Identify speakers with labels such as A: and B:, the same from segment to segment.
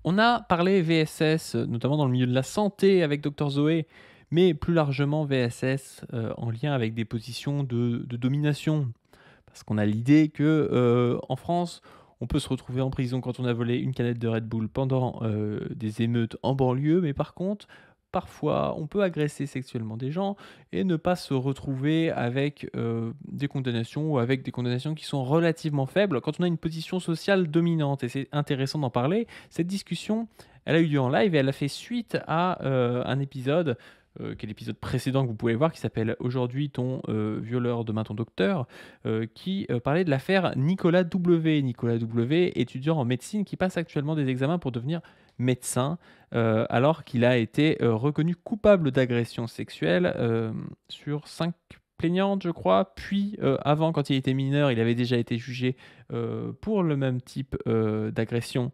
A: On a parlé VSS, notamment dans le milieu de la santé avec Docteur Zoé, mais plus largement VSS, en lien avec des positions de domination. Parce qu'on a l'idée que, en France, on peut se retrouver en prison quand on a volé une canette de Red Bull pendant, des émeutes en banlieue, mais par contre, parfois, on peut agresser sexuellement des gens et ne pas se retrouver avec, des condamnations ou avec des condamnations qui sont relativement faibles quand on a une position sociale dominante et c'est intéressant d'en parler. Cette discussion, elle a eu lieu en live et elle a fait suite à, un épisode, qui est l'épisode précédent que vous pouvez voir qui s'appelle «Aujourd'hui ton, violeur, demain ton docteur», qui, parlait de l'affaire Nicolas W. Nicolas W, étudiant en médecine qui passe actuellement des examens pour devenir médecin, alors qu'il a été, reconnu coupable d'agression sexuelle, sur 5 plaignantes, je crois. Puis, avant, quand il était mineur, il avait déjà été jugé, pour le même type, d'agression,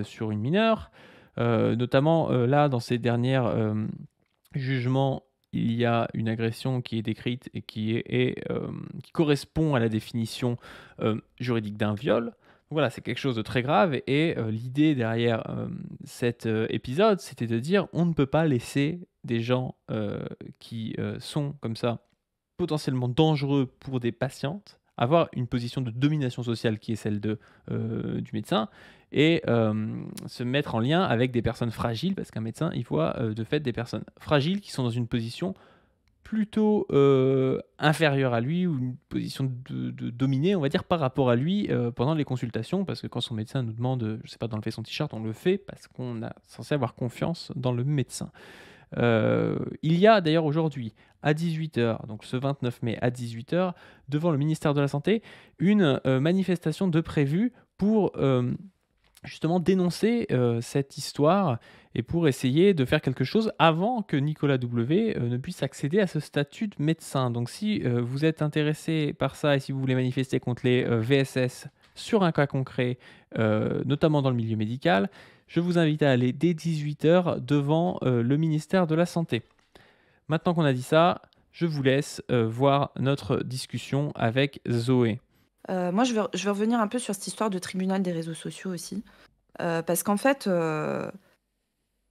A: sur une mineure. Notamment, là, dans ces dernières, jugements, il y a une agression qui est décrite et qui correspond à la définition, juridique d'un viol. Donc voilà, c'est quelque chose de très grave et l'idée derrière, cet, épisode, c'était de dire: «On ne peut pas laisser des gens, qui, sont comme ça potentiellement dangereux pour des patientes, avoir une position de domination sociale qui est celle du médecin et se mettre en lien avec des personnes fragiles parce qu'un médecin, il voit, de fait des personnes fragiles qui sont dans une position plutôt, inférieure à lui ou une position de dominée, on va dire, par rapport à lui, pendant les consultations. Parce que quand son médecin nous demande, je sais pas, d'enlever son t-shirt, on le fait parce qu'on a censé avoir confiance dans le médecin. Il y a d'ailleurs aujourd'hui à 18 h, donc ce 29 mai à 18 h, devant le ministère de la Santé, une, manifestation de prévue pour, justement dénoncer, cette histoire et pour essayer de faire quelque chose avant que Nicolas W, ne puisse accéder à ce statut de médecin. Donc si, vous êtes intéressé par ça et si vous voulez manifester contre les, VSS sur un cas concret, notamment dans le milieu médical, je vous invite à aller dès 18 h devant, le ministère de la Santé. Maintenant qu'on a dit ça, je vous laisse, voir notre discussion avec Zoé.
B: Moi, je vais revenir un peu sur cette histoire de tribunal des réseaux sociaux aussi, parce qu'en fait,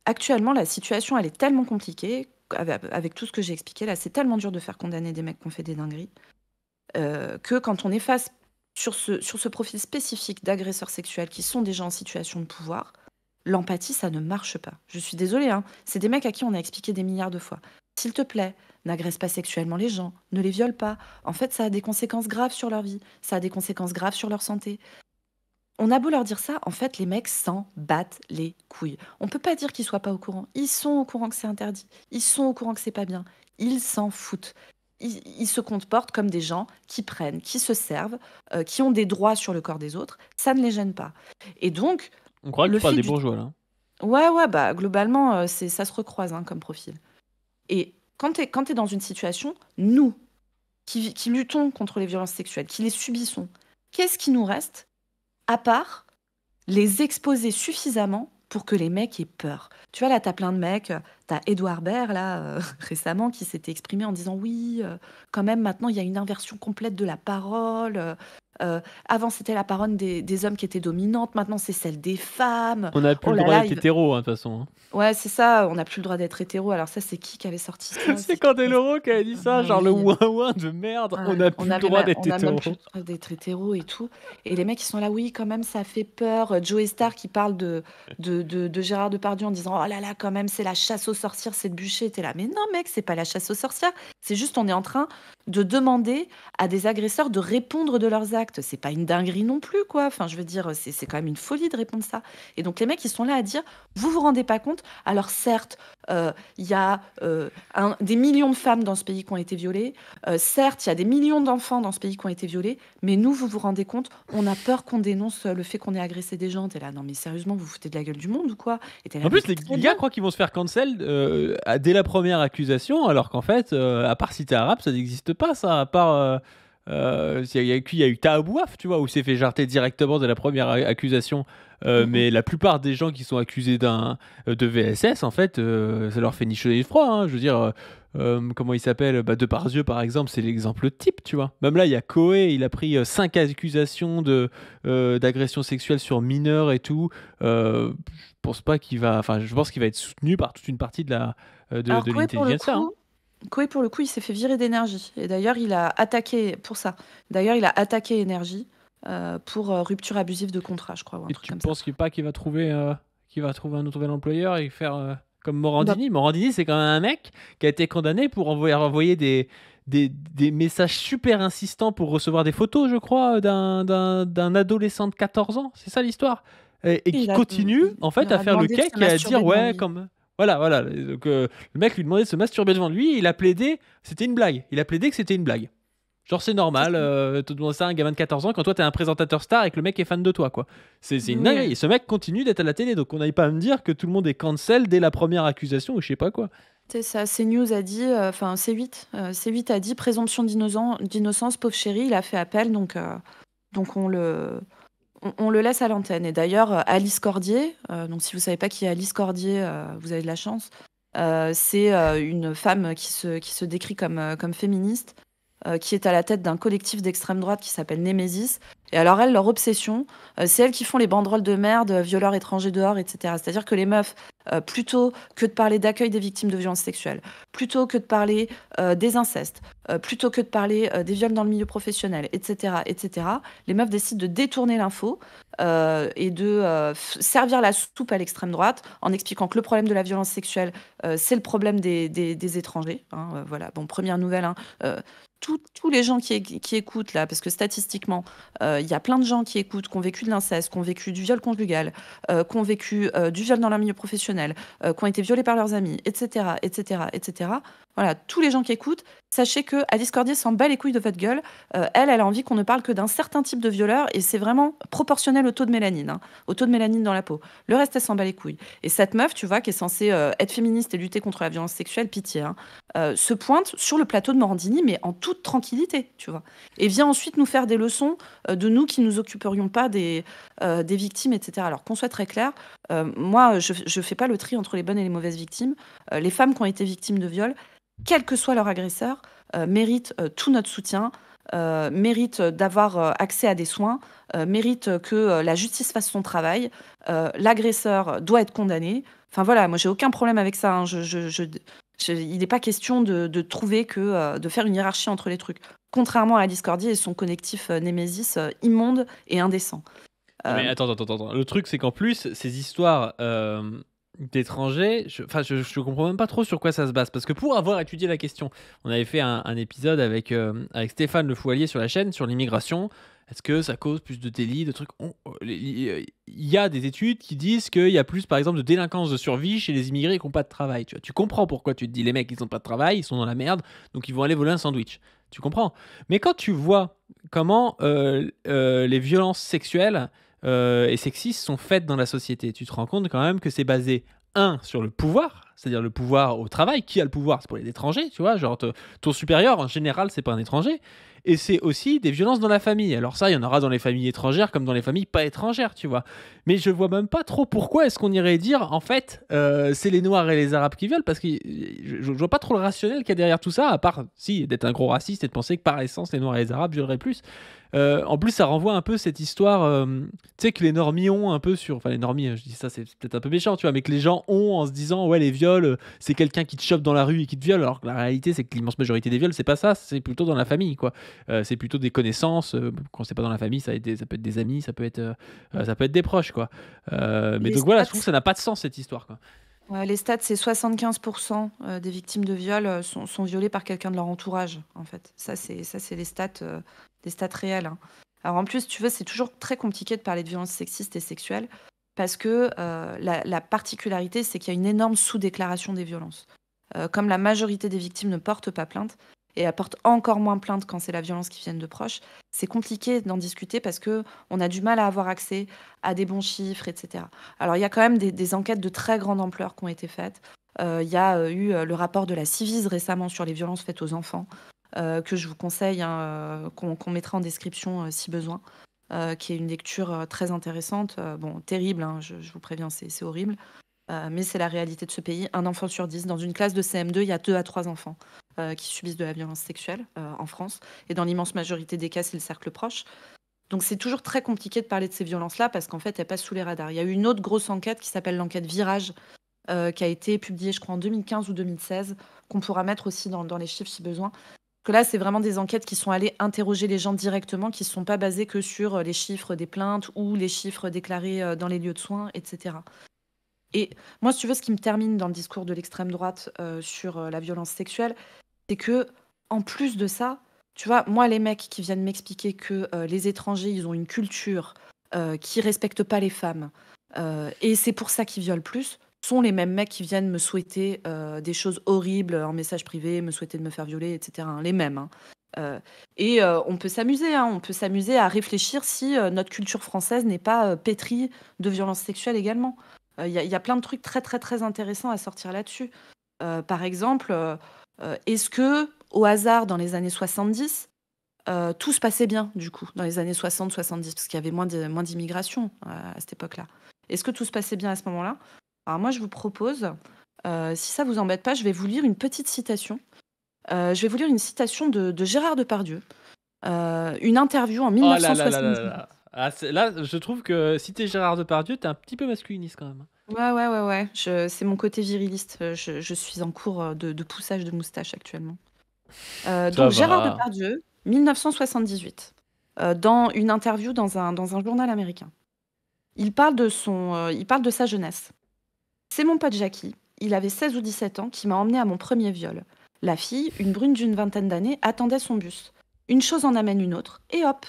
B: actuellement, la situation, elle est tellement compliquée avec tout ce que j'ai expliqué là, c'est tellement dur de faire condamner des mecs qui ont fait des dingueries, que quand on est face sur ce profil spécifique d'agresseurs sexuels qui sont déjà en situation de pouvoir, l'empathie, ça ne marche pas. Je suis désolée, hein, c'est des mecs à qui on a expliqué des milliards de fois: «S'il te plaît, n'agresse pas sexuellement les gens, ne les viole pas. En fait, ça a des conséquences graves sur leur vie, ça a des conséquences graves sur leur santé». On a beau leur dire ça, en fait, les mecs s'en battent les couilles. On peut pas dire qu'ils soient pas au courant. Ils sont au courant que c'est interdit. Ils sont au courant que c'est pas bien. Ils s'en foutent. Ils se comportent comme des gens qui prennent, qui se servent, qui ont des droits sur le corps des autres. Ça ne les gêne pas. Et donc,
A: On croit que
B: le
A: tu parles
B: fait
A: des
B: du...
A: bourgeois là, hein?
B: Ouais, ouais, bah globalement, ça se recroise hein, comme profil. Et quand t'es dans une situation, nous, qui luttons contre les violences sexuelles, qui les subissons, qu'est-ce qui nous reste à part les exposer suffisamment pour que les mecs aient peur. Tu vois, là, t'as plein de mecs. T'as Édouard Baird, là, récemment, qui s'était exprimé en disant oui, quand même, maintenant, il y a une inversion complète de la parole. Avant, c'était la parole des hommes qui étaient dominantes. Maintenant, c'est celle des femmes.
A: On n'a plus
B: Oh
A: le
B: là
A: droit
B: là,
A: d'être hétéro, hein, de toute façon, hein.
B: ouais, c'est ça. On n'a plus le droit d'être hétéro. Alors ça, c'est qui avait sorti ça?
A: C'est
B: C'est qui qui
A: Candeloro qui avait dit ça,
B: Ah
A: genre le
B: oui.
A: ouin-ouin de merde,
B: Ah,
A: on n'a plus le droit d'être
B: on a même plus
A: hétéro.
B: le droit d'être hétéro et tout. Et les mecs, ils sont là, oui, quand même, ça fait peur. Joey Star qui parle de Gérard Depardieu en disant, oh là là, quand même, c'est la chasse aux sorcières, c'est le bûcher. T'es là, mais non, mec, c'est pas la chasse aux sorcières. C'est juste, on est en train de demander à des agresseurs de répondre de leurs actes. C'est pas une dinguerie non plus, quoi. Enfin, je veux dire, c'est quand même une folie de répondre ça. Et donc, les mecs, ils sont là à dire, vous vous rendez pas compte? Alors, certes, il y a des millions de femmes dans ce pays qui ont été violées. Certes, il y a des millions d'enfants dans ce pays qui ont été violés, mais nous, vous vous rendez compte, on a peur qu'on dénonce le fait qu'on ait agressé des gens. T'es là, non mais sérieusement, vous vous foutez de la gueule du monde ou quoi? Et t'es là,
A: En
B: mais
A: plus, les
B: très
A: gars
B: bien.
A: croient qu'ils vont se faire cancel dès la première accusation, alors qu'en fait, à part si t'es arabe, ça n'existe pas, ça. À part, il y a eu Tahabouaf, tu vois, où c'est fait jarter directement dès la première accusation.
B: Mm, mm.
A: Mais la plupart des gens qui sont accusés de VSS, en fait, ça leur fait ni chaud ni froid, hein. Je veux dire, comment il s'appelle? Bah, Depardieu, par exemple, c'est l'exemple type, tu vois? Même là, il y a Koé, il a pris, 5 accusations d'agression sexuelle sur mineurs et tout. Je pense pas qu'il va enfin, je pense qu'il va être soutenu par toute une partie de la,
B: Alors
A: de l'intelligentsia, hein.
B: Koé pour le coup, il s'est fait virer d'Énergie et d'ailleurs il a attaqué pour ça. D'ailleurs, il a attaqué Énergie, pour, rupture abusive de contrat, je crois, ou un
A: Et
B: truc
A: tu
B: comme ça.
A: penses qu'il va trouver un nouvel employeur et faire, comme
B: Bah,
A: Morandini? Morandini, c'est quand même un mec qui a été condamné pour envoyer des messages super insistants pour recevoir des photos, je crois, d'un adolescent de 14 ans. C'est ça l'histoire? Et qui
B: il a
A: continue,
B: il
A: en
B: il
A: fait,
B: leur
A: à
B: a
A: faire le
B: demandé de se
A: cake et à
B: masturber
A: dire:
B: devant
A: «Ouais,
B: lui.
A: comme» voilà, voilà, donc le mec lui demandait de se masturber devant lui, il a plaidé c'était une blague. Il a plaidé que c'était une blague. Genre, c'est
B: C'est
A: normal,
B: ça.
A: te demander ça à un gamin de 14 ans quand toi t'es un présentateur star et que le mec est fan de toi, quoi. C'est une
B: Oui,
A: dinguerie. Et ce mec continue d'être à la télé, donc on n'aille pas à me dire que tout le monde est cancel dès la première accusation ou je sais pas quoi.
B: c'est ça. CNews a dit, enfin C8 a dit: «Présomption d'innocence, pauvre chéri». Il a fait appel donc on le laisse à l'antenne et d'ailleurs, Alice Cordier, donc si vous savez pas qui est Alice Cordier, vous avez de la chance. C'est, une femme qui se décrit comme féministe, qui est à la tête d'un collectif d'extrême droite qui s'appelle Némésis. Et alors elles, leur obsession, c'est elles qui font les banderoles de merde, violeurs étrangers dehors, etc. C'est-à-dire que les meufs, plutôt que de parler d'accueil des victimes de violences sexuelles, plutôt que de parler des incestes, plutôt que de parler des viols dans le milieu professionnel, etc., etc., les meufs décident de détourner l'info et de servir la soupe à l'extrême droite en expliquant que le problème de la violence sexuelle, c'est le problème des étrangers, hein, voilà. Bon, première nouvelle, hein, tous les gens qui écoutent là, parce que statistiquement, il y a plein de gens qui écoutent, qui ont vécu de l'inceste, qui ont vécu du viol conjugal, qui ont vécu du viol dans leur milieu professionnel, qui ont été violés par leurs amis, etc., etc., etc. Voilà, tous les gens qui écoutent, sachez que Alice Cordier s'en bat les couilles de votre gueule. Elle a envie qu'on ne parle que d'un certain type de violeur et c'est vraiment proportionnel au taux de mélanine, hein, au taux de mélanine dans la peau. Le reste, elle s'en bat les couilles. Et cette meuf, tu vois, qui est censée être féministe et lutter contre la violence sexuelle, pitié, hein, se pointe sur le plateau de Morandini, mais en toute tranquillité, tu vois. Et vient ensuite nous faire des leçons de nous qui nous occuperions pas des victimes, etc. Alors qu'on soit très clair, moi, je fais pas le tri entre les bonnes et les mauvaises victimes. Les femmes qui ont été victimes de viol, quel que soit leur agresseur, méritent tout notre soutien, méritent d'avoir accès à des soins, méritent que la justice fasse son travail. L'agresseur doit être condamné. Enfin voilà, moi j'ai aucun problème avec ça, hein. Il n'est pas question de trouver que de faire une hiérarchie entre les trucs. Contrairement à Alice Cordier et son collectif Némésis immonde et indécent.
A: Non mais
B: Euh,
A: attends. Le truc, c'est qu'en plus, ces histoires d'étrangers, je comprends même pas trop sur quoi ça se base. Parce que pour avoir étudié la question, on avait fait un épisode avec Stéphane Le Foualier sur la chaîne, sur l'immigration. Est-ce que ça cause plus de délits, de trucs Il y a des études qui disent qu'il y a plus, par exemple, de délinquance de survie chez les immigrés qui n'ont pas de travail. Tu vois, tu comprends pourquoi tu te dis, les mecs, ils n'ont pas de travail, ils sont dans la merde, donc ils vont aller voler un sandwich. Tu comprends. Mais quand tu vois comment les violences sexuelles et sexistes sont faites dans la société. Tu te rends compte quand même que c'est basé, un, sur le pouvoir, c'est-à-dire le pouvoir au travail. Qui a le pouvoir? C'est pour les étrangers, tu vois, genre ton supérieur, en général, c'est pas un étranger. Et c'est aussi des violences dans la famille. Alors ça, il y en aura dans les familles étrangères comme dans les familles pas étrangères, tu vois. Mais je vois même pas trop pourquoi est-ce qu'on irait dire, en fait, c'est les Noirs et les Arabes qui violent, parce que je vois pas trop le rationnel qu'il y a derrière tout ça, à part, si, d'être un gros raciste et de penser que par essence, les Noirs et les Arabes violeraient plus. En plus, ça renvoie un peu cette histoire, tu sais, que les normies ont un peu sur. Enfin, les normies, je dis ça, c'est peut-être un peu méchant, tu vois, mais que les gens ont en se disant, ouais, les viols, c'est quelqu'un qui te chope dans la rue et qui te viole, alors que la réalité, c'est que l'immense majorité des viols, c'est pas ça, c'est plutôt dans la famille, quoi. C'est plutôt des connaissances. Quand c'est pas dans la famille, ça peut être des amis, ça peut être des proches, quoi. Mais
B: les
A: donc voilà, je trouve
B: stats,
A: que ça n'a pas de sens, cette histoire, quoi.
B: ouais, les stats, c'est 75% des victimes de viol sont violées par quelqu'un de leur entourage, en fait. Ça, c'est des stats réelles, hein. Alors en plus, tu vois, c'est toujours très compliqué de parler de violences sexistes et sexuelles parce que la particularité, c'est qu'il y a une énorme sous-déclaration des violences. Comme la majorité des victimes ne portent pas plainte et apportent encore moins plainte quand c'est la violence qui vient de proches, c'est compliqué d'en discuter parce que on a du mal à avoir accès à des bons chiffres, etc. Alors il y a quand même des enquêtes de très grande ampleur qui ont été faites. Il y a eu le rapport de la Civise récemment sur les violences faites aux enfants, que je vous conseille, hein, qu'on mettra en description si besoin, qui est une lecture très intéressante. Bon, terrible, hein, je vous préviens, c'est horrible. mais c'est la réalité de ce pays. Un enfant sur 10. Dans une classe de CM2, il y a 2 à 3 enfants qui subissent de la violence sexuelle en France. Et dans l'immense majorité des cas, c'est le cercle proche. Donc c'est toujours très compliqué de parler de ces violences-là parce qu'en fait, elles passent sous les radars. Il y a eu une autre grosse enquête qui s'appelle l'enquête Virage, qui a été publiée, je crois, en 2015 ou 2016, qu'on pourra mettre aussi dans les chiffres si besoin. Que là, c'est vraiment des enquêtes qui sont allées interroger les gens directement, qui ne sont pas basées que sur les chiffres des plaintes ou les chiffres déclarés dans les lieux de soins, etc. Et moi, si tu veux, ce qui me termine dans le discours de l'extrême droite sur la violence sexuelle, c'est que, en plus de ça, tu vois, moi, les mecs qui viennent m'expliquer que les étrangers, ils ont une culture qui respecte pas les femmes, et c'est pour ça qu'ils violent plus, sont les mêmes mecs qui viennent me souhaiter des choses horribles en message privé, me souhaiter de me faire violer, etc. hein, les mêmes. On peut s'amuser, on peut s'amuser à réfléchir si notre culture française n'est pas pétrie de violences sexuelles également. Il y a plein de trucs très très très intéressants à sortir là-dessus. Par exemple, est-ce que au hasard dans les années 70, tout se passait bien du coup dans les années 60-70 parce qu'il y avait moins d'immigration à cette époque-là. Est-ce que tout se passait bien à ce moment-là? Alors moi je vous propose, si ça vous embête pas, je vais vous lire une petite citation. Je vais vous lire une citation de Gérard Depardieu, une interview en
A: Oh là là là là
B: 1978.
A: là là. Ah, là, je trouve que si t'es Gérard Depardieu, t'es un petit peu masculiniste quand même.
B: Ouais. C'est mon côté viriliste. Je suis en cours de poussage de moustache actuellement.
A: Ça
B: Donc Gérard
A: va.
B: Depardieu, 1978, dans une interview dans un journal américain. Il parle de sa jeunesse. C'est mon pote Jackie, il avait 16 ou 17 ans, qui m'a emmené à mon premier viol. La fille, une brune d'une vingtaine d'années, attendait son bus. Une chose en amène une autre, et hop,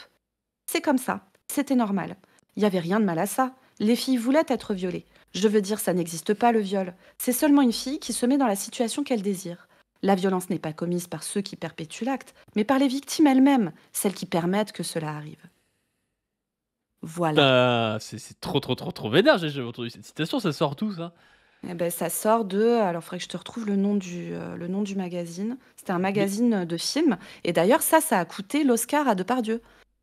B: c'est comme ça. C'était normal. Il n'y avait rien de mal à ça. Les filles voulaient être violées. Je veux dire, ça n'existe pas le viol. C'est seulement une fille qui se met dans la situation qu'elle désire. La violence n'est pas commise par ceux qui perpétuent l'acte, mais par les victimes elles-mêmes, celles qui permettent que cela arrive. Voilà.
A: C'est trop vénère, j'ai jamais entendu cette citation, ça sort d'où ça?
B: Eh ben, ça sort de... Alors, il faudrait que je te retrouve le nom du magazine. C'était un
A: Mais
B: magazine de films. Et d'ailleurs, ça a coûté l'Oscar à Depardieu.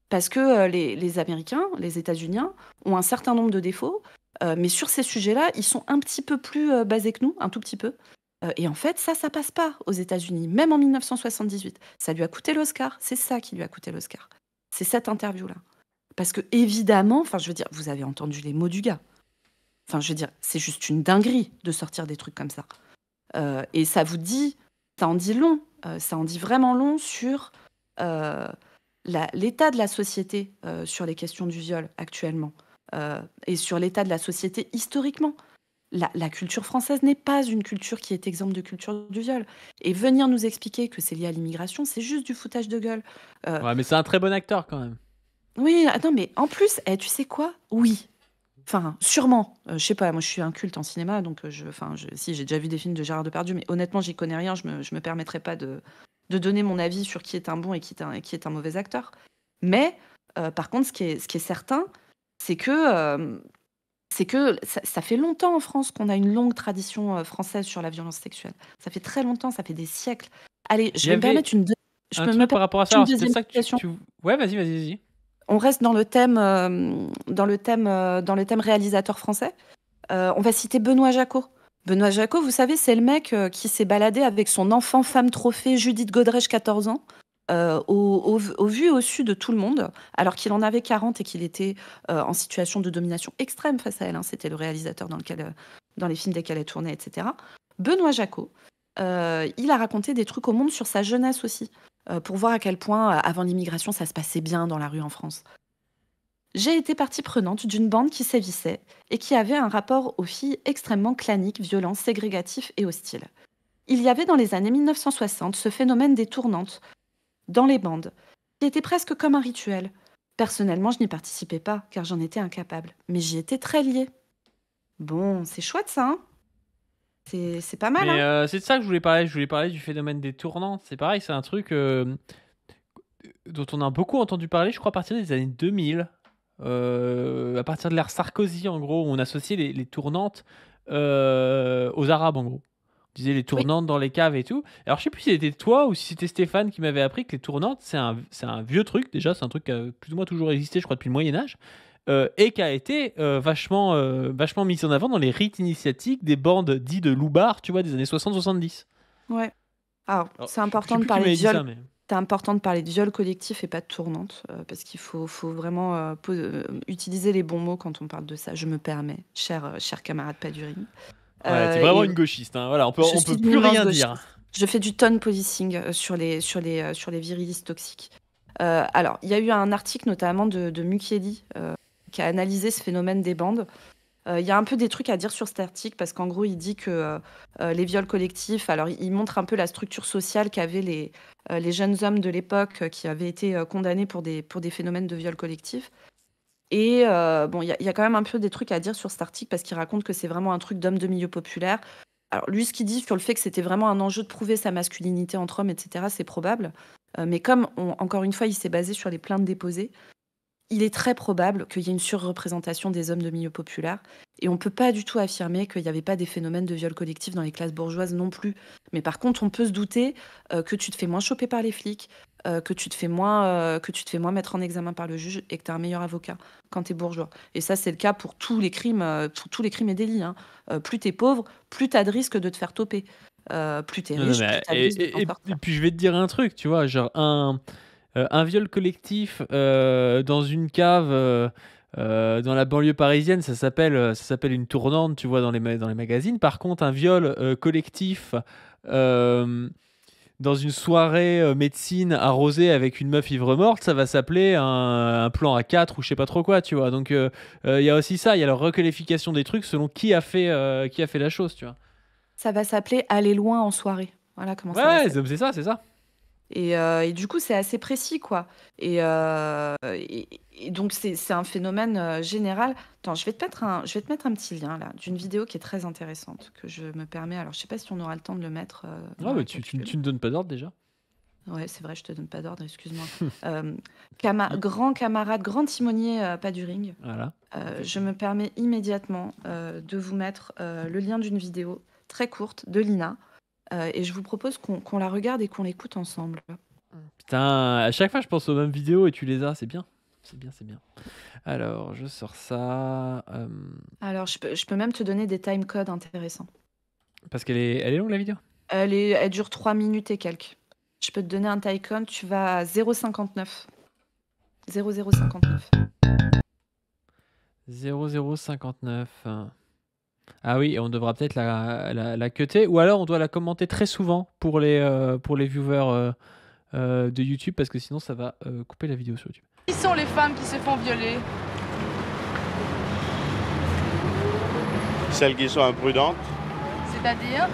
B: Parce que les Américains, les États-Uniens, ont un certain nombre de défauts. Mais sur ces sujets-là, ils sont un petit peu plus basés que nous, un tout petit peu. Et en fait, ça passe pas aux États-Unis, même en 1978. Ça lui a coûté l'Oscar. C'est ça qui lui a coûté l'Oscar. C'est cette interview-là. Parce que, évidemment, enfin, je veux dire, vous avez entendu les mots du gars. Enfin, je veux dire, c'est juste une dinguerie de sortir des trucs comme ça. Et ça en dit long. Ça en dit vraiment long sur l'état de la société sur les questions du viol actuellement. Et sur l'état de la société historiquement. La culture française n'est pas une culture qui est exempte de culture du viol. Et venir nous expliquer que c'est lié à l'immigration, c'est juste du foutage de gueule.
A: ouais, mais c'est un très bon acteur quand même.
B: Oui, non, mais en plus, tu sais quoi? Oui. Enfin, sûrement. Je sais pas, moi je suis un culte en cinéma, donc si j'ai déjà vu des films de Gérard Depardieu, mais honnêtement, j'y connais rien. Je me permettrai pas de donner mon avis sur qui est un bon et qui est un mauvais acteur. Mais par contre, ce qui est certain, c'est que ça fait longtemps en France qu'on a une longue tradition française sur la violence sexuelle. Ça fait très longtemps, ça fait des siècles. Allez,
A: Il y avait
B: je
A: un
B: peux me
A: truc par
B: permettre
A: rapport à ça,
B: une
A: alors c'était
B: deuxième
A: ça que
B: citation.
A: Ouais, vas-y.
B: On reste dans le thème réalisateur français. On va citer Benoît Jacquot. Benoît Jacquot, vous savez, c'est le mec qui s'est baladé avec son enfant femme trophée Judith Godrèche, 14 ans, au vu et au su de tout le monde, alors qu'il en avait 40 et qu'il était en situation de domination extrême face à elle. C'était le réalisateur dans les films desquels elle tournait, etc. Benoît Jacquot, il a raconté des trucs au monde sur sa jeunesse aussi, pour voir à quel point, avant l'immigration, ça se passait bien dans la rue en France. J'ai été partie prenante d'une bande qui sévissait et qui avait un rapport aux filles extrêmement clanique, violent, ségrégatif et hostile. Il y avait dans les années 1960 ce phénomène des tournantes dans les bandes, qui était presque comme un rituel. Personnellement, je n'y participais pas, car j'en étais incapable, mais j'y étais très liée. Bon, c'est chouette ça, hein? C'est pas mal,
A: Mais
B: hein?
A: c'est de ça que je voulais parler du phénomène des tournantes. C'est pareil, c'est un truc dont on a beaucoup entendu parler, je crois, à partir des années 2000. À partir de l'ère Sarkozy, en gros, on associait les tournantes aux Arabes, en gros. On disait les
B: Oui.
A: tournantes dans les caves et tout. Alors, je sais plus si c'était toi ou si c'était Stéphane qui m'avait appris que les tournantes, c'est un vieux truc. Déjà, c'est un truc qui a plus ou moins toujours existé, je crois, depuis le Moyen-Âge. et qui a été vachement mise en avant dans les rites initiatiques des bandes dites de loupards, tu vois, des années 60-70.
B: Ouais. Alors,
A: Alors,
B: c'est
A: je sais
B: important de
A: plus qui
B: parler de
A: m'avait dit
B: viol.
A: ça, mais...
B: C'est important de parler de viol collectif et pas de tournante, parce qu'il faut vraiment utiliser les bons mots quand on parle de ça. Je me permets, cher camarade Paduring.
A: Ouais, t'es vraiment
B: Et
A: une gauchiste, hein. Voilà, on
B: je
A: peut
B: suis une
A: plus
B: immense
A: rien
B: gauchiste.
A: dire.
B: Je fais du tone policing sur les virilistes toxiques. Alors, il y a eu un article notamment de Mukieli qui a analysé ce phénomène des bandes. Il y a un peu des trucs à dire sur cet article parce qu'en gros, il dit que les viols collectifs, alors il montre un peu la structure sociale qu'avaient les jeunes hommes de l'époque qui avaient été condamnés pour des phénomènes de viols collectifs. Et bon, il y a quand même un peu des trucs à dire sur cet article parce qu'il raconte que c'est vraiment un truc d'homme de milieu populaire. Alors lui, ce qu'il dit sur le fait que c'était vraiment un enjeu de prouver sa masculinité entre hommes, etc., c'est probable. Mais comme, encore une fois, il s'est basé sur les plaintes déposées, il est très probable qu'il y ait une surreprésentation des hommes de milieu populaire. Et on ne peut pas du tout affirmer qu'il n'y avait pas des phénomènes de viol collectif dans les classes bourgeoises non plus. Mais par contre, on peut se douter que tu te fais moins choper par les flics, que tu te fais moins mettre en examen par le juge et que tu as un meilleur avocat quand tu es bourgeois. Et ça, c'est le cas pour tous les crimes, et délits, hein. Plus tu es pauvre, plus tu as de risque de te faire toper. Plus tu es
A: Non, non,
B: riche, plus
A: mais...
B: tu as de risque de t'en
A: Et
B: sortir.
A: puis je vais te dire un truc, tu vois, genre un viol collectif dans une cave dans la banlieue parisienne, ça s'appelle une tournante, tu vois, dans dans les magazines. Par contre, un viol collectif euh, dans une soirée médecine arrosée avec une meuf ivre-morte, ça va s'appeler un plan à 4 ou je sais pas trop quoi, tu vois. Donc il y a aussi ça, il y a la requalification des trucs selon qui a fait la chose, tu vois.
B: Ça va s'appeler aller loin en soirée. Voilà comment ça va
A: Ouais,
B: s'appeler.
A: c'est ça, c'est ça.
B: Et du coup, c'est assez précis, quoi. Et donc, c'est un phénomène général. Attends, je vais te mettre un petit lien là d'une vidéo qui est très intéressante que je me permets. Alors, je sais pas si on aura le temps de le mettre
A: Ah,
B: dans
A: bah,
B: la capsule.
A: tu ne donnes pas d'ordre déjà.
B: Ouais, c'est vrai, je te donne pas d'ordre, excuse-moi. Euh, grand camarade, grand timonier Paduring,
A: Voilà.
B: je me permets immédiatement de vous mettre le lien d'une vidéo très courte de Lina. Et je vous propose qu'on la regarde et qu'on l'écoute ensemble.
A: Putain, à chaque fois je pense aux mêmes vidéos et tu les as, c'est bien. C'est bien, c'est bien. Alors, je sors ça.
B: Alors, je peux même te donner des timecodes intéressants.
A: Parce elle est longue la vidéo.
B: Elle dure 3 minutes et quelques. Je peux te donner un timecode, tu vas à 0,59. 0059.
A: 0059. Ah oui, et on devra peut-être la cutter. Ou alors on doit la commenter très souvent pour les viewers de YouTube parce que sinon ça va couper la vidéo sur YouTube.
C: Qui sont les femmes qui se font violer?
D: Celles qui sont imprudentes,
C: C'est-à-dire?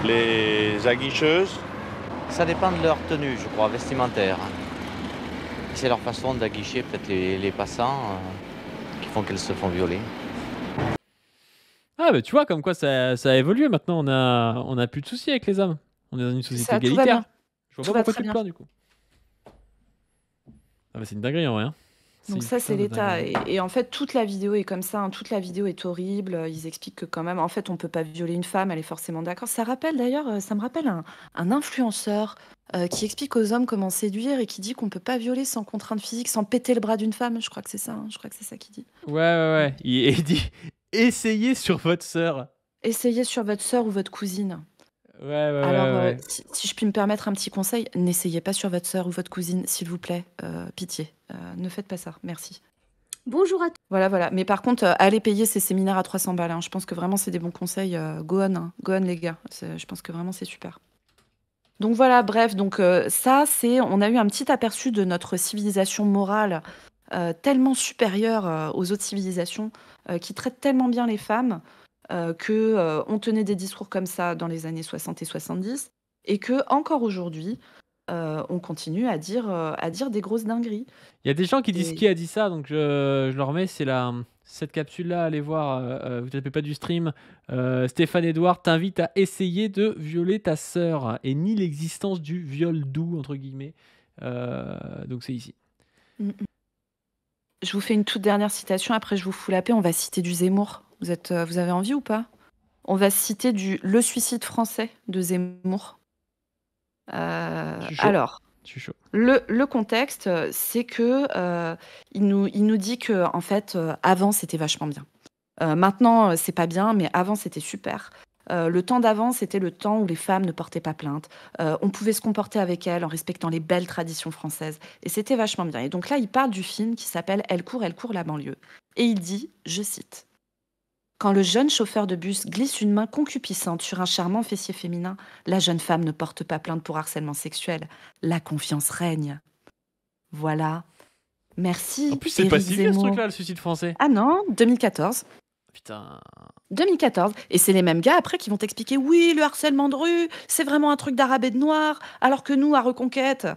D: les aguicheuses,
E: Ça dépend de leur tenue, je crois, vestimentaire. C'est leur façon d'aguicher peut-être les passants qui font qu'elles se font violer.
A: Ah bah tu vois comme quoi ça a évolué maintenant, on a plus de soucis avec les hommes. On est dans une société
B: Ça, tout va
A: égalitaire.
B: bien.
A: Je vois
B: Tout
A: pas
B: va
A: pourquoi
B: très
A: tu te
B: bien.
A: plains du coup. Ah bah c'est une dinguerie en vrai, hein.
B: Donc
A: une
B: ça, c'est
A: putain de
B: l'état.
A: dinguerie.
B: Et en fait, toute la vidéo est comme ça, hein. Toute la vidéo est horrible. Ils expliquent que quand même, en fait, on peut pas violer une femme. Elle est forcément d'accord. Ça rappelle d'ailleurs, ça me rappelle un influenceur qui explique aux hommes comment séduire et qui dit qu'on peut pas violer sans contrainte physique, sans péter le bras d'une femme. Je crois que c'est ça, hein. Je crois que c'est ça qu'il dit.
A: Ouais. Il dit essayez sur votre sœur.
B: Essayez sur votre sœur ou votre cousine.
A: Ouais.
B: Alors,
A: Ouais.
B: si je puis me permettre un petit conseil, n'essayez pas sur votre sœur ou votre cousine, s'il vous plaît. Pitié. Ne faites pas ça. Merci.
F: Bonjour à tous.
B: Voilà. Mais par contre, allez payer ces séminaires à 300 balles, hein. Je pense que vraiment, c'est des bons conseils. Go on, hein. Go on, les gars. Je pense que vraiment, c'est super. Donc voilà, bref. Donc ça, on a eu un petit aperçu de notre civilisation morale tellement supérieure aux autres civilisations, qui traite tellement bien les femmes, que on tenait des discours comme ça dans les années 60 et 70, et que encore aujourd'hui, on continue à dire des grosses dingueries.
A: Il y a des gens qui disent
B: Et
A: qui a dit ça, donc je leur mets, c'est cette capsule-là, allez voir, vous tapez pas du stream. Stéphane Edouard t'invite à essayer de violer ta sœur et nie l'existence du viol doux, entre guillemets. Donc c'est ici.
B: je vous fais une toute dernière citation, après je vous fous la paix, on va citer du Zemmour. Vous avez envie ou pas? On va citer Le suicide français de Zemmour.
A: Je suis chaud.
B: Alors,
A: Je suis chaud.
B: Le contexte, c'est que il nous dit que en fait, avant c'était vachement bien. Maintenant, c'est pas bien, mais avant c'était super. Le temps d'avant, c'était le temps où les femmes ne portaient pas plainte. On pouvait se comporter avec elles en respectant les belles traditions françaises. Et c'était vachement bien. Et donc là, il parle du film qui s'appelle Elle court, la banlieue. Et il dit, je cite, quand le jeune chauffeur de bus glisse une main concupiscente sur un charmant fessier féminin, la jeune femme ne porte pas plainte pour harcèlement sexuel. La confiance règne. Voilà.
A: En
B: Merci,
A: plus, c'est pas
B: Éric
A: si vieux ce
B: Zemmour.
A: truc-là, le suicide français.
B: Ah non, 2014.
A: Putain.
B: 2014. Et c'est les mêmes gars après qui vont t'expliquer oui, le harcèlement de rue, c'est vraiment un truc d'arabe et de noir, alors que nous, à Reconquête.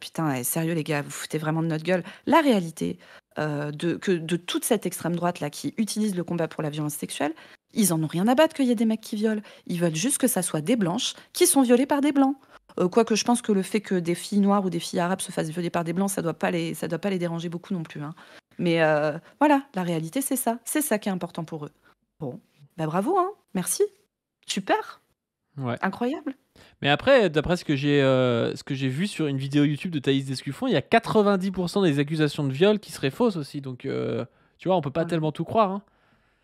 B: Putain, sérieux les gars, vous foutez vraiment de notre gueule. La réalité de toute cette extrême droite-là qui utilise le combat pour la violence sexuelle, ils en ont rien à battre qu'il y ait des mecs qui violent. Ils veulent juste que ça soit des blanches qui sont violées par des blancs. Quoique je pense que le fait que des filles noires ou des filles arabes se fassent violer par des blancs, ça doit pas les déranger beaucoup non plus, hein. Mais voilà, la réalité c'est ça. C'est ça qui est important pour eux. Bon, bah bravo, hein. Merci. Super.
A: Ouais.
B: Incroyable.
A: Mais après, d'après ce que j'ai vu sur une vidéo YouTube de Thaïs Descuffon, il y a 90% des accusations de viol qui seraient fausses aussi. Donc, tu vois, on peut pas
B: Voilà.
A: tellement tout croire. Hein.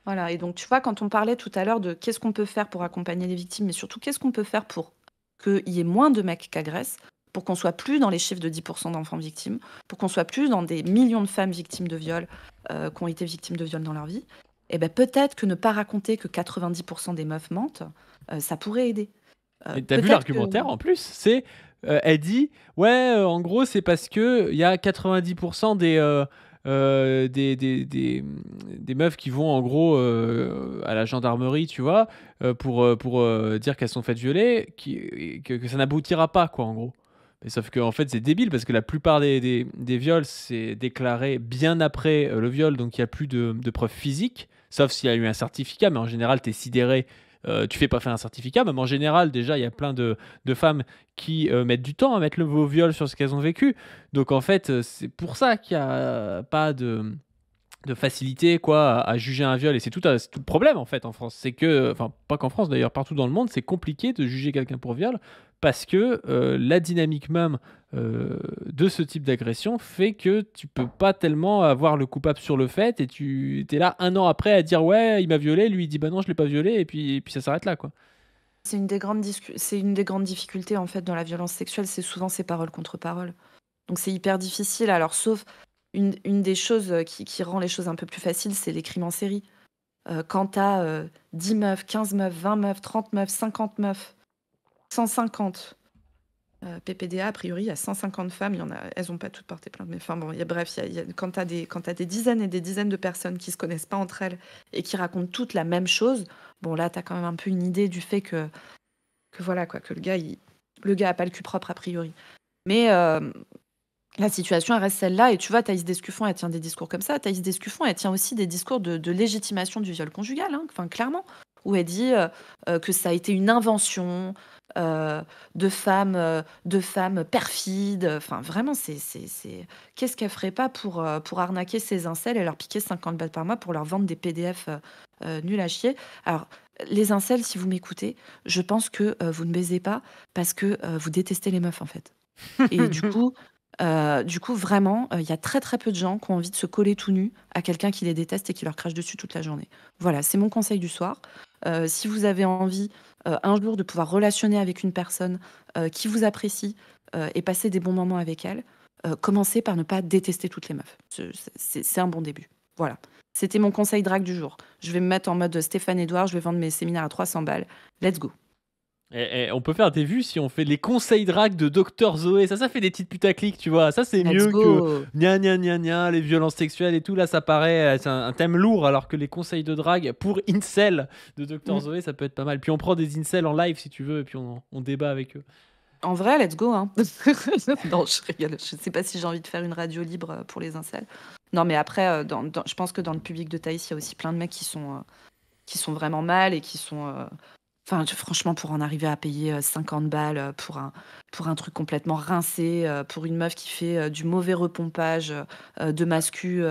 B: Voilà. Et donc, tu vois, quand on parlait tout à l'heure de qu'est-ce qu'on peut faire pour accompagner les victimes, mais surtout qu'est-ce qu'on peut faire pour qu'il y ait moins de mecs qui agressent, pour qu'on soit plus dans les chiffres de 10% d'enfants victimes, pour qu'on soit plus dans des millions de femmes victimes de viol qui ont été victimes de viol dans leur vie, eh ben peut-être que ne pas raconter que 90% des meufs mentent, ça pourrait aider.
A: Et t'as vu
B: Peut-être
A: l'argumentaire en plus, c'est elle dit ouais en gros c'est parce que il y a 90% des meufs qui vont en gros à la gendarmerie, tu vois, pour dire qu'elles sont faites violer, que ça n'aboutira pas quoi en gros. Mais sauf que en fait c'est débile parce que la plupart des viols c'est déclaré bien après le viol, donc il n'y a plus de preuves physiques, sauf s'il y a eu un certificat, mais en général t'es sidéré. Tu fais pas faire un certificat, même en général, déjà, il y a plein de femmes qui mettent du temps à mettre le mot viol sur ce qu'elles ont vécu. Donc, en fait, c'est pour ça qu'il n'y a pas de facilité quoi, à juger un viol. Et c'est tout le problème, en fait, en France. C'est que, enfin, pas qu'en France d'ailleurs, partout dans le monde, c'est compliqué de juger quelqu'un pour viol parce que la dynamique même de ce type d'agression fait que tu peux pas tellement avoir le coupable sur le fait et tu es là un an après à dire ouais il m'a violé, lui il dit bah non je l'ai pas violé et puis ça s'arrête là quoi.
B: c'est une des grandes difficultés en fait dans la violence sexuelle, c'est souvent ces paroles contre paroles. Donc c'est hyper difficile. Alors sauf une des choses qui rend les choses un peu plus faciles, c'est les crimes en série. Quand t'as 10 meufs, 15 meufs, 20 meufs, 30 meufs, 50 meufs, 150 PPDA, a priori, il y a 150 femmes, elles n'ont pas toutes porté plainte, mais enfin bon, quand tu as des dizaines et des dizaines de personnes qui se connaissent pas entre elles et qui racontent toutes la même chose, bon là, tu as quand même un peu une idée du fait que voilà, quoi, que le gars a pas le cul propre a priori. Mais la situation, elle reste celle-là, et tu vois, Thaïs Descuffon, elle tient des discours comme ça. Thaïs Descuffon, elle tient aussi des discours de légitimation du viol conjugal, hein, enfin, clairement, où elle dit que ça a été une invention de femmes perfides. Enfin, vraiment, qu'est-ce qu'elle ferait pas pour arnaquer ces incels et leur piquer 50 balles par mois pour leur vendre des PDF nuls à chier. Alors, les incels, si vous m'écoutez, je pense que vous ne baisez pas parce que vous détestez les meufs, en fait. Et du coup, vraiment, il y a très très peu de gens qui ont envie de se coller tout nu à quelqu'un qui les déteste et qui leur crache dessus toute la journée. Voilà, c'est mon conseil du soir. Si vous avez envie un jour de pouvoir relationner avec une personne qui vous apprécie et passer des bons moments avec elle, commencez par ne pas détester toutes les meufs. C'est un bon début. Voilà. C'était mon conseil drague du jour. Je vais me mettre en mode Stéphane Edouard, je vais vendre mes séminaires à 300 balles. Let's go.
A: Et on peut faire des vues si on fait les conseils drague de Dr Zoé. Ça fait des petites putaclics, tu vois. Ça, c'est mieux que gna gna gna gna, les violences sexuelles et tout. Là, ça paraît c'est un thème lourd, alors que les conseils de drague pour incel de Dr Zoé, ça peut être pas mal. Puis on prend des incels en live si tu veux, et puis on débat avec eux.
B: En vrai, let's go. Hein. Non, je rigole. Je sais pas si j'ai envie de faire une radio libre pour les incels. Non, mais après, je pense que dans le public de Thaïs, il y a aussi plein de mecs qui sont vraiment mal et qui sont Enfin, franchement, pour en arriver à payer 50 balles pour un truc complètement rincé, pour une meuf qui fait du mauvais repompage de mascu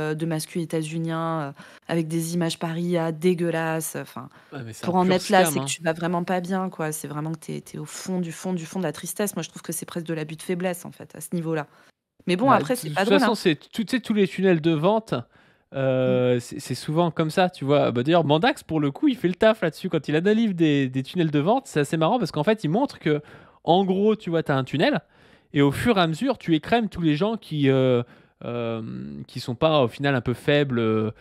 B: états-unien, avec des images paria dégueulasses. Enfin,
A: Ouais, mais c'est un
B: pour en
A: pur
B: être là,
A: scam,
B: c'est que
A: hein.
B: tu vas vraiment pas bien, quoi. C'est vraiment que t'es au fond du fond du fond de la tristesse. Moi, je trouve que c'est presque de l'abus de faiblesse, en fait, à ce niveau-là. Mais bon,
A: Bah,
B: après,
A: de
B: c'est
A: toute
B: pas drôle,
A: façon,
B: hein.
A: c'est tu sais, tous les tunnels de vente,
B: Mm.
A: c'est souvent comme ça, tu vois. Bah, d'ailleurs, Mandax, pour le coup, il fait le taf là-dessus. Quand il analyse des tunnels de vente, c'est assez marrant parce qu'en fait, il montre que, en gros, tu vois, tu as un tunnel et au fur et à mesure, tu écrèmes tous les gens qui sont pas, au final, un peu faibles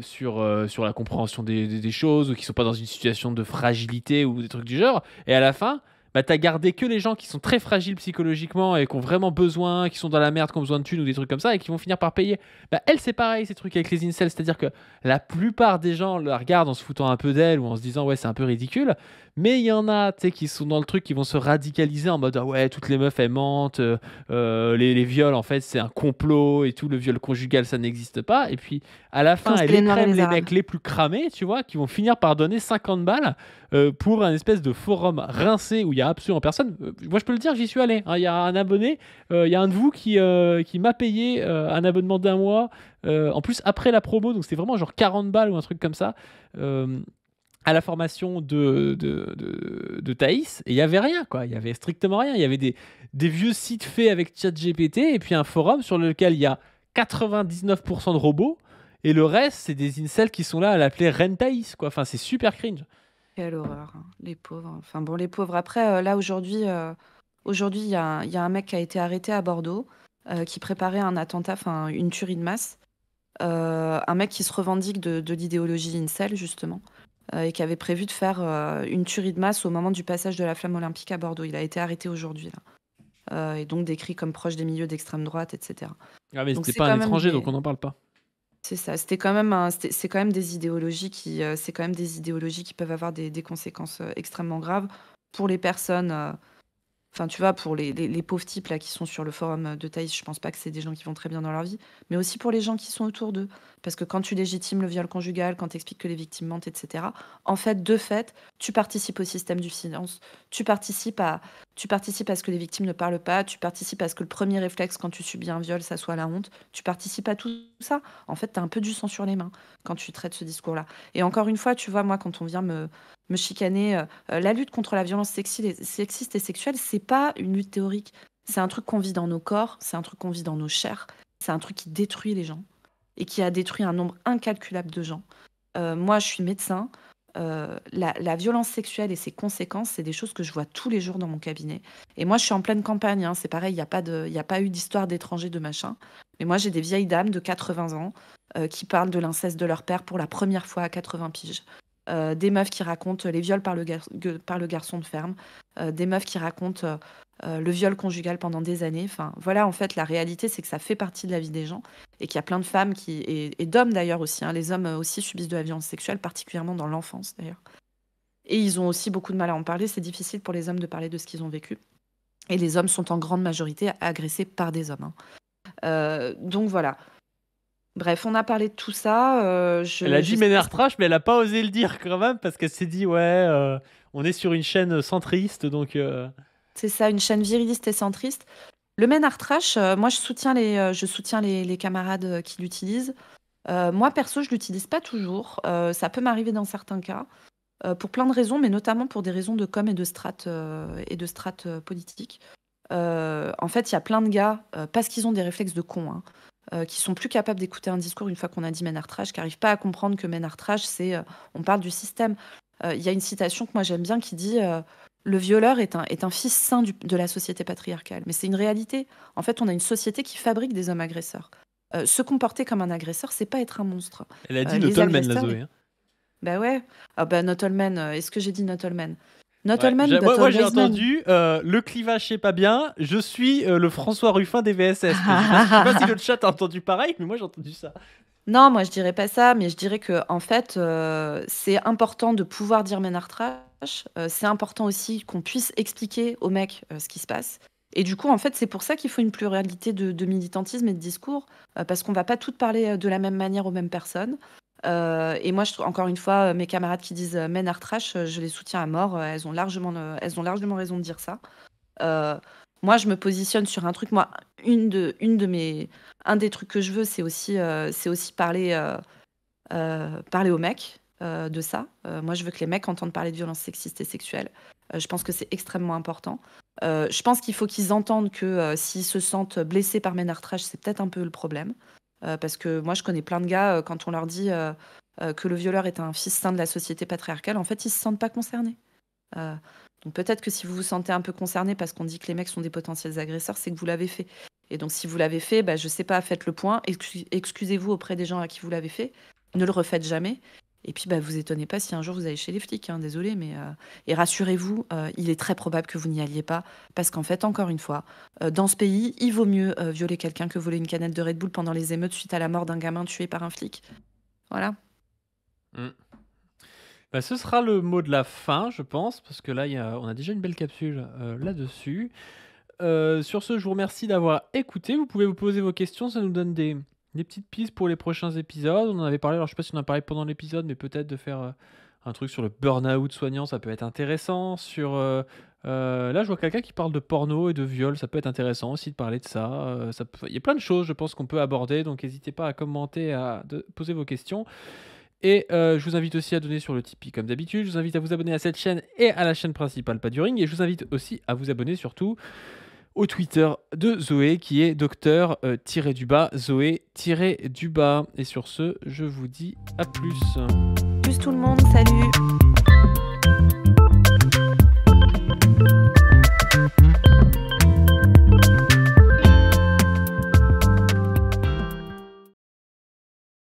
A: sur la compréhension des choses ou qui sont pas dans une situation de fragilité ou des trucs du genre. Et à la fin, bah, t'as gardé que les gens qui sont très fragiles psychologiquement et qui ont vraiment besoin, qui sont dans la merde, qui ont besoin de thunes ou des trucs comme ça et qui vont finir par payer. Bah, elle, c'est pareil, ces trucs avec les incels. C'est-à-dire que la plupart des gens la regardent en se foutant un peu d'elle ou en se disant, ouais, c'est un peu ridicule. Mais il y en a, tu sais, qui sont dans le truc, qui vont se radicaliser en mode, ah ouais, toutes les meufs, elles mentent, les viols, en fait, c'est un complot et tout, le viol conjugal, ça n'existe pas. Et puis, à la fin,
B: Quand c'est
A: elle
B: les Noirs et
A: écrème
B: les
A: les
B: Arabes.
A: mecs les plus cramés, tu vois, qui vont finir par donner 50 balles pour un espèce de forum rincé où il y a absolument personne. Moi, je peux le dire, j'y suis allé, hein. Il y a un abonné, il y a un de vous qui m'a payé un abonnement d'un mois, en plus après la promo, donc c'était vraiment genre 40 balles ou un truc comme ça, à la formation de Thaïs, et il n'y avait rien, quoi. Il y avait strictement rien. Il y avait des vieux sites faits avec ChatGPT et puis un forum sur lequel il y a 99% de robots. Et le reste, c'est des incels qui sont là à l'appeler Reine Thaïs, quoi. Enfin, c'est super cringe.
B: Quelle horreur, hein, les pauvres. Enfin bon, les pauvres. Après, là, aujourd'hui, il y a un mec qui a été arrêté à Bordeaux, qui préparait un attentat, enfin une tuerie de masse. Un mec qui se revendique de l'idéologie incel, justement, et qui avait prévu de faire une tuerie de masse au moment du passage de la flamme olympique à Bordeaux. Il a été arrêté aujourd'hui, là. Et donc décrit comme proche des milieux d'extrême droite, etc.
A: Ah, mais
B: Donc
A: c'était
B: c'est
A: pas un
B: quand même
A: étranger, donc
B: des...
A: on n'en parle pas.
B: C'est ça, c'est quand même des idéologies c'est quand même des idéologies qui peuvent avoir des conséquences extrêmement graves pour les personnes. Enfin, tu vois, pour les pauvres types là qui sont sur le forum de Thaïs, je pense pas que c'est des gens qui vont très bien dans leur vie, mais aussi pour les gens qui sont autour d'eux. Parce que quand tu légitimes le viol conjugal, quand tu expliques que les victimes mentent, etc., en fait, de fait, tu participes au système du silence, tu participes à ce que les victimes ne parlent pas, tu participes à ce que le premier réflexe quand tu subis un viol, ça soit la honte, tu participes à tout ça. En fait, tu as un peu du sang sur les mains quand tu traites ce discours-là. Et encore une fois, tu vois, moi, quand on vient me chicaner. La lutte contre la violence sexiste et sexuelle, c'est pas une lutte théorique. C'est un truc qu'on vit dans nos corps, c'est un truc qu'on vit dans nos chairs, c'est un truc qui détruit les gens et qui a détruit un nombre incalculable de gens. Moi, je suis médecin. La violence sexuelle et ses conséquences, c'est des choses que je vois tous les jours dans mon cabinet. Et moi, je suis en pleine campagne, hein, c'est pareil, il n'y a pas eu d'histoire d'étrangers, de machin. Mais moi, j'ai des vieilles dames de 80 ans qui parlent de l'inceste de leur père pour la première fois à 80 piges. Des meufs qui racontent les viols par le garçon de ferme, des meufs qui racontent le viol conjugal pendant des années. Enfin, voilà, en fait, la réalité, c'est que ça fait partie de la vie des gens et qu'il y a plein de femmes et d'hommes d'ailleurs aussi, hein. Les hommes aussi subissent de la violence sexuelle, particulièrement dans l'enfance d'ailleurs. Et ils ont aussi beaucoup de mal à en parler. C'est difficile pour les hommes de parler de ce qu'ils ont vécu. Et les hommes sont en grande majorité agressés par des hommes, hein. Donc voilà. Bref, on a parlé de tout ça.
A: Elle a
B: Je
A: dit
B: sais pas
A: Ménard Trash, mais elle a pas osé le dire quand même parce qu'elle s'est dit, ouais, on est sur une chaîne centriste, donc.
B: C'est ça, une chaîne viriliste et centriste. Le Ménard Trash, moi je soutiens les camarades qui l'utilisent. Moi perso, je l'utilise pas toujours. Ça peut m'arriver dans certains cas, pour plein de raisons, mais notamment pour des raisons de com et de strates politiques. En fait, il y a plein de gars, parce qu'ils ont des réflexes de cons, hein, qui sont plus capables d'écouter un discours une fois qu'on a dit Ménard Trash, qui n'arrivent pas à comprendre que Ménard Trash, c'est on parle du système. Il y a une citation que moi j'aime bien qui dit le violeur est un fils saint de la société patriarcale. Mais c'est une réalité. En fait, on a une société qui fabrique des hommes agresseurs. Se comporter comme un agresseur, c'est pas être un monstre.
A: Elle a dit
B: Les
A: Notolman, la
B: agresseurs,
A: Zoé, hein.
B: bah ouais. Ah bah Not All Men, est-ce que j'ai dit Not All Men? Not
A: Ouais,
B: All Men, Not
A: moi, j'ai
B: Always Men.
A: entendu le clivage, c'est pas bien. Je suis le François Ruffin des VSS. Mais je sais pas si le chat a entendu pareil, mais moi j'ai entendu ça.
B: Non, moi je dirais pas ça, mais je dirais que en fait, c'est important de pouvoir dire Ménard Trash. C'est important aussi qu'on puisse expliquer aux mecs ce qui se passe. Et du coup, en fait, c'est pour ça qu'il faut une pluralité de militantisme et de discours, parce qu'on va pas toutes parler de la même manière aux mêmes personnes. Et moi, encore une fois, mes camarades qui disent men are trash, je les soutiens à mort. Elles ont largement raison de dire ça. Moi, je me positionne sur un truc. Moi, un des trucs que je veux, c'est aussi parler aux mecs de ça. Moi, je veux que les mecs entendent parler de violences sexistes et sexuelles. Je pense que c'est extrêmement important. Je pense qu'il faut qu'ils entendent que s'ils se sentent blessés par men are trash, c'est peut-être un peu le problème. Parce que moi, je connais plein de gars, quand on leur dit que le violeur est un fils sain de la société patriarcale, en fait, ils se sentent pas concernés. Donc peut-être que si vous vous sentez un peu concerné parce qu'on dit que les mecs sont des potentiels agresseurs, c'est que vous l'avez fait. Et donc si vous l'avez fait, je sais pas, faites le point, excusez-vous auprès des gens à qui vous l'avez fait, ne le refaites jamais. Et puis vous étonnez pas si un jour vous allez chez les flics, hein, désolé, mais et rassurez-vous, il est très probable que vous n'y alliez pas, parce qu'en fait, encore une fois, dans ce pays, il vaut mieux violer quelqu'un que voler une canette de Red Bull pendant les émeutes suite à la mort d'un gamin tué par un flic. Voilà.
A: Ce sera le mot de la fin, je pense, parce que là, on a déjà une belle capsule là-dessus. Sur ce, je vous remercie d'avoir écouté. Vous pouvez vous poser vos questions, ça nous donne des petites pistes pour les prochains épisodes. On en avait parlé, alors je sais pas si on en a parlé pendant l'épisode, mais peut-être de faire un truc sur le burn-out soignant, ça peut être intéressant. Là, je vois quelqu'un qui parle de porno et de viol, ça peut être intéressant aussi de parler de ça. Il y a plein de choses, je pense, qu'on peut aborder, donc n'hésitez pas à commenter, de poser vos questions. Et je vous invite aussi à donner sur le Tipeee comme d'habitude. Je vous invite à vous abonner à cette chaîne et à la chaîne principale Pas du Ring. Et je vous invite aussi à vous abonner surtout au Twitter de Zoé qui est Zoé-. Et sur ce, je vous dis à plus.
B: Plus tout le monde, salut.